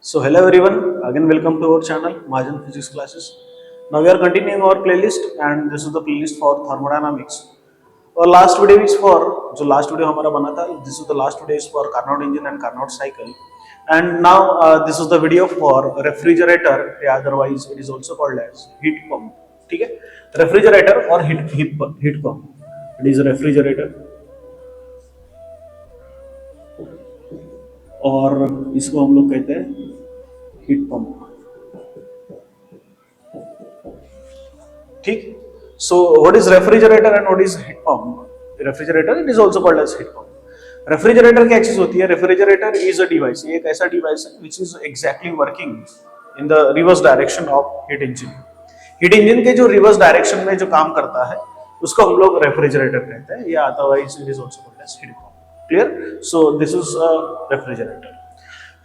So hello everyone, again welcome to our channel Mahajan Physics Classes. Now we are continuing our playlist and this is the playlist for Thermodynamics. और last video is for जो last video हमारा बना था, this is the last video is for Carnot engine and Carnot cycle. And now this is the video for refrigerator, otherwise it is also called as heat pump. ठीक है, refrigerator और heat pump. It is a refrigerator. और इसको हम लोग कहते हैं heat pump. ठीक. So what is refrigerator and what is heat pump? Refrigerator it is also called as heat pump. Refrigerator क्या चीज होती है? रेफ्रिजरेटर इज अ डिवाइस, एक ऐसा डिवाइस है which is exactly working in the reverse direction of heat engine. Heat engine के जो reverse direction में जो काम करता है उसको हम लोग रेफ्रिजरेटर कहते हैं, या otherwise it is also called as heat pump. Clear? So this is a refrigerator.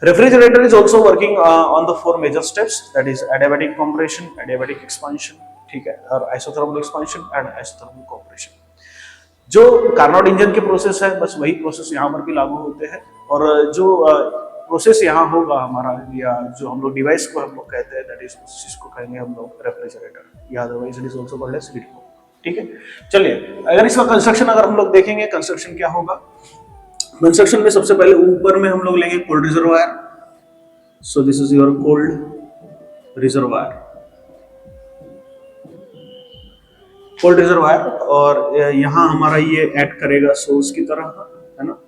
Refrigerator is also working on the four major steps, that is adiabatic compression, adiabatic expansion, ठीक है, और isothermal expansion and isothermal compression. जो Carnot engine के process है बस वही process यहाँ पर भी लागू होते हैं, और जो प्रोसेस यहाँ होगा हमारा, या जो हम लोग डिवाइस को हम लोग कहते हैं, दैट इज उस चीज को कहेंगे हम लोग रेफ्रिजरेटर, या otherwise it is also called as heat pump. ठीक है, चलिए अगर इसका कंस्ट्रक्शन अगर हम लोग देखेंगे, कंस्ट्रक्शन क्या होगा. कंस्ट्रक्शन में सबसे पहले ऊपर में हम लोग लेंगे cold reservoir. So this is your cold reservoir. Cold reservoir, और यहां हमारा ये एक्ट करेगा सोर्स की तरह, है ना.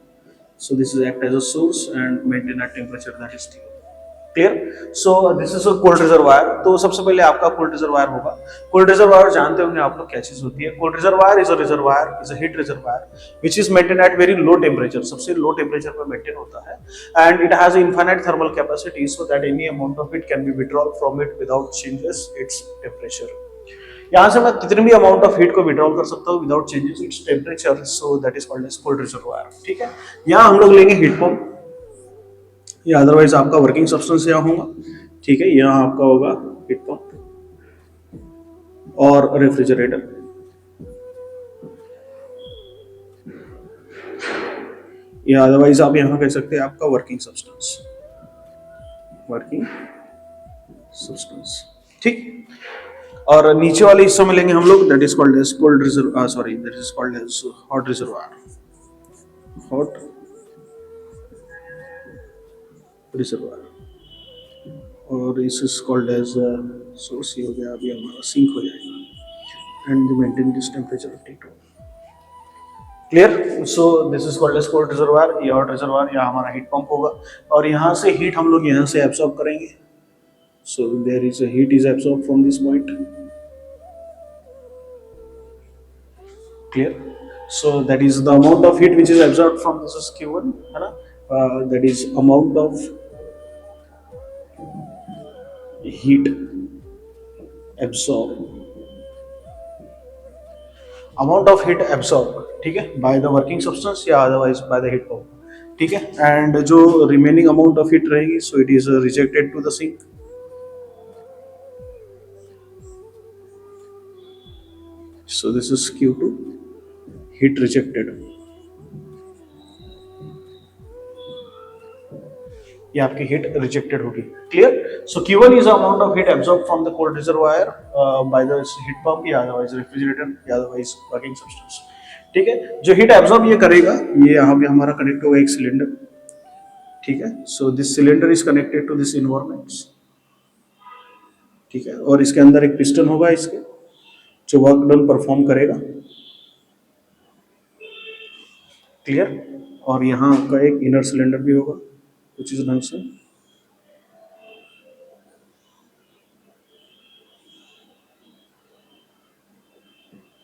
So this is act as a source and maintain a temperature that is T. Clear? So this is a cold reservoir. तो सबसे पहले आपका कोल्ड रिजर्वायर होगा. कोल्ड रिजर्वायर जानते होंगे आप लोग क्या चीज होती है. Cold reservoir is a heat reservoir which is maintain at very low temperature, सबसे लो टेंपरेचर पर मेंटेन होता है, and it has infinite thermal capacity so that any amount of heat can be withdrawal from it without changes its temperature. यहां से मैं कितनी भी अमाउंट ऑफ हीट को विड्रॉल कर सकता हूं without changes its temperature, so that is called as cold reservoir. ठीक है, यहां हम लोग लेंगे हीट पंप, या अदरवाइज आपका वर्किंग सब्सटेंस यहाँ होगा. ठीक है, यहाँ आपका होगा हीट पंप और रेफ्रिजरेटर. या अदरवाइज आप यहाँ कह सकते हैं आपका वर्किंग सब्सटेंस. ठीक. और नीचे वाले हिस्सों में लेंगे हम लोग, that is called as cold reserve, sorry that is called as hot reservoir. Hot reservoir, और इस इज कॉल्ड एज सोर्स. हो गया, अभी हमारा सिंक हो जाएगा, and maintain this temperature of T2. Clear? So this is called as cold reservoir, या hot reservoir, या हमारा हीट पंप होगा, और यहाँ से हीट हम लोग यहाँ से एब्सॉर्ब करेंगे. So there is a heat is absorb from this point. Clear? So that is the amount of heat which is absorb from this is Q1, है ना. That is amount of heat absorbed, ठीक है, by the working substance या otherwise by the heat pump. ठीक है, and जो remaining amount of heat रहेगी, so it is rejected to the sink. So this is Q2, heat rejected. ये आपकी heat rejected होगी. Clear? So Q1 is amount of heat absorb from the cold reservoir by the heat pump, या otherwise refrigerator, या otherwise working substance. ठीक है, जो heat absorb ये करेगा, ये यहाँ पे हमारा कनेक्ट होगा एक सिलेंडर. ठीक है, so this cylinder is connected to this environments. ठीक है, और इसके अंदर एक पिस्टन होगा इसके, जो वर्क डन परफॉर्म करेगा. क्लियर? और यहाँ का एक इनर सिलेंडर भी होगा कुछ इस ढंग से.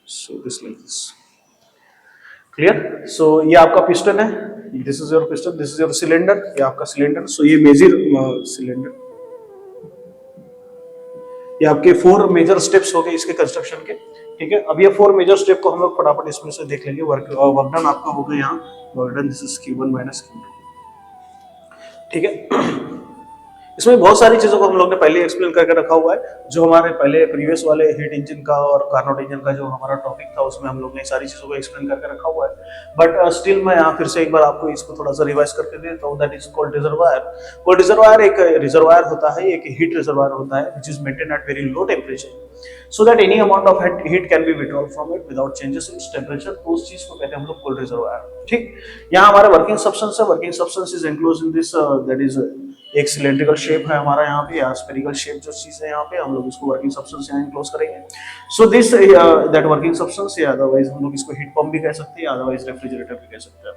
So this like this. Clear? So ये आपका पिस्टन है, this is your piston, this is your cylinder, ये आपका सिलेंडर. So ये मेजर सिलेंडर, ये आपके 4 मेजर स्टेप्स हो गए इसके कंस्ट्रक्शन के. ठीक है, अब ये 4 मेजर स्टेप को हम लोग फटाफट इसमें से देख लेंगे. वर्क डन आपका होगा यहाँ, work done this is Q1 minus Q2. ठीक है, इसमें बहुत सारी चीजों को हम लोग ने पहले एक्सप्लेन करके रखा हुआ है, जो हमारे पहले प्रीवियस वाले हीट इंजन का और कार्नोट इंजन का जो हमारा टॉपिक था उसमें हम लोग ने सारी चीजों को एक्सप्लेन करके रखा हुआ है। बट स्टिल मैं यहाँ फिर से एक बार आपको इसको थोड़ा सा रिवाइज करके देता हूँ। That is called reservoir. Cold reservoir एक रिजर्वायर होता है, एक हीट रिजर्वायर होता है which is maintain at very low temperature so that any amount of heat can be withdrawn from it without changes in its temperature। तो उस चीज को कहते हैं हम लोग कोल्ड रिजर्वायर। ठीक, यहाँ हमारे वर्किंग सब्सटेंस है, working substance is enclosed in this that is एक सिलेंड्रिकल शेप है हमारा यहाँ पे, या स्फेरिकल शेप जो चीज है यहाँ पे, हम लोग इसको वर्किंग सब्सटेंस यहाँ एनक्लोज करेंगे। So this that working substance, या अदरवाइज हम लोग इसको हीट पंप भी कह सकते हैं, अदरवाइज रेफ्रिजरेटर भी कह सकते हैं।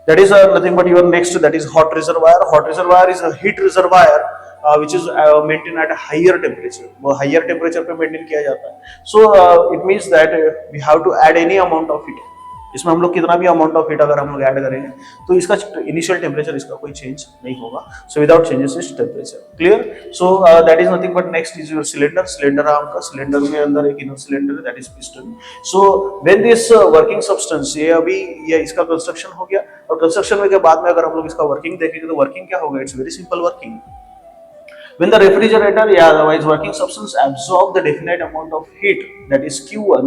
That is nothing but your next, that is hot reservoir. Hot reservoir is a heat reservoir which is maintained at a higher temperature। वो higher temperature पे maintain किया जाता है। So it means that we have to add any amount of heat। इसमें हम लोग कितना भी amount of heat अगर हम लोग ऐड करेंगे तो इसका initial temperature इसका कोई change नहीं होगा। So without changes in temperature, clear? So that is nothing but next is your cylinder। cylinder आपका cylinder में अंदर एक inner cylinder that is piston। So when this working substance, ये अभी ये इसका construction हो गया, और construction के बाद में अगर हम लोग इसका working देखेंगे तो working क्या होगा? It's very simple working। When the refrigerator, yeah, otherwise working substance absorb the definite amount of heat, that is Q1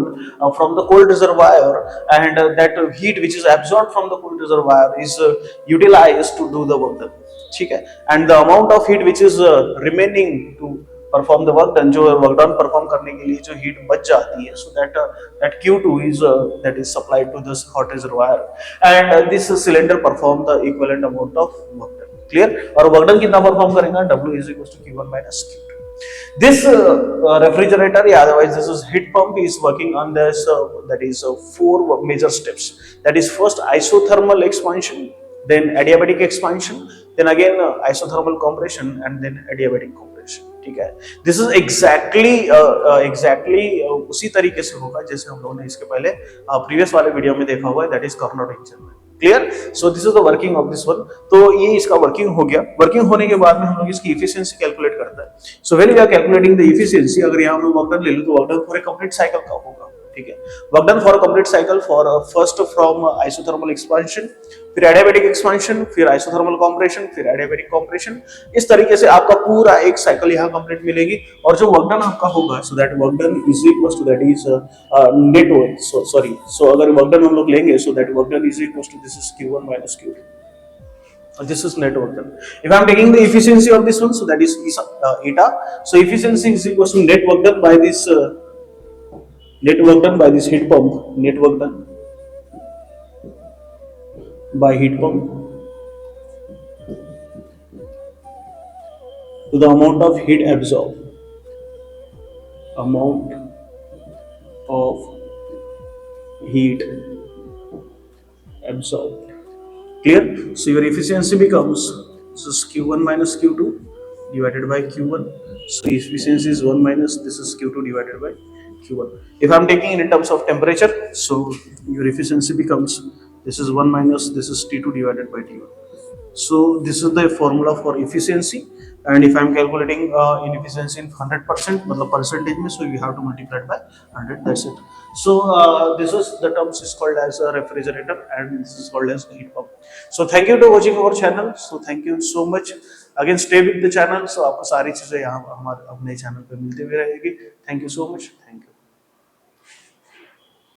from the cold reservoir, and that heat which is absorbed from the cold reservoir is utilized to do the work done। ठीक है, and the amount of heat which is remaining to perform the work done, जो work done perform करने के लिए जो heat बच जाती है, so that Q2 is that is supplied to this hot reservoir, and this cylinder perform the equivalent amount of work done। Clear? और work done कितना परफॉर्म करेगा? W is equals to Q1 minus Q2। This refrigerator, yeah, otherwise this is heat pump, is working on this that is 4 major steps। That is first isothermal expansion, then adiabatic expansion, then again isothermal compression, and then adiabatic compression। ठीक है, this is exactly उसी तरीके से होगा जैसे हम लोगों ने इसके पहले प्रीवियस वाले वीडियो में देखा हुआ है, दैट इज कार्नोट इंजन में। Clear? So this is the working of this one. तो ये इसका वर्किंग हो गया। वर्किंग होने के बाद में हम लोग इसकी एफिशिएंसी कैलकुलेट करता है। So when we are calculating the efficiency, अगर यहाँ में वर्क डन ले लो तो work done for a complete cycle का होगा। ठीक है, work done for a complete cycle for first from isothermal expansion, फिर एडियाबैटिक एक्सपांशन, फिर आइसोथर्मल कंप्रेशन, फिर एडियाबैटिक कंप्रेशन। इस तरीके से आपका पूरा एक साइकिल यहाँ कंप्लीट मिलेगी। और जो वर्क डन आपका होगा, so that work done is equal to that is net work, so अगर वर्क डन हम लोग लेंगे, so that work done is equal to this is Q1 minus Q2। This is net work done। If I am taking the efficiency of this one, so that is eta। So efficiency is equal to net work done by this heat pump, net work done by heat pump to the amount of heat absorbed, amount of heat absorbed। Clear? So your efficiency becomes, this is Q1 minus Q2 divided by Q1। So efficiency is 1 minus this is Q2 divided by Q1। If I am taking in terms of temperature, so your efficiency becomes, this is 1 minus this is T2 divided by T1। So this is the formula for efficiency। And if I am calculating in efficiency in 100%, मतलब percentage में, so you have to multiply it by 100, that's it। So this is the terms is called as a refrigerator and this is called as heat pump। So thank you to watching our channel। So thank you so much। Again stay with the channel। So आपको सारी चीजें यहाँ हमारे अपने channel पे मिलती हुई रहेगी। Thank you so much। Thank you।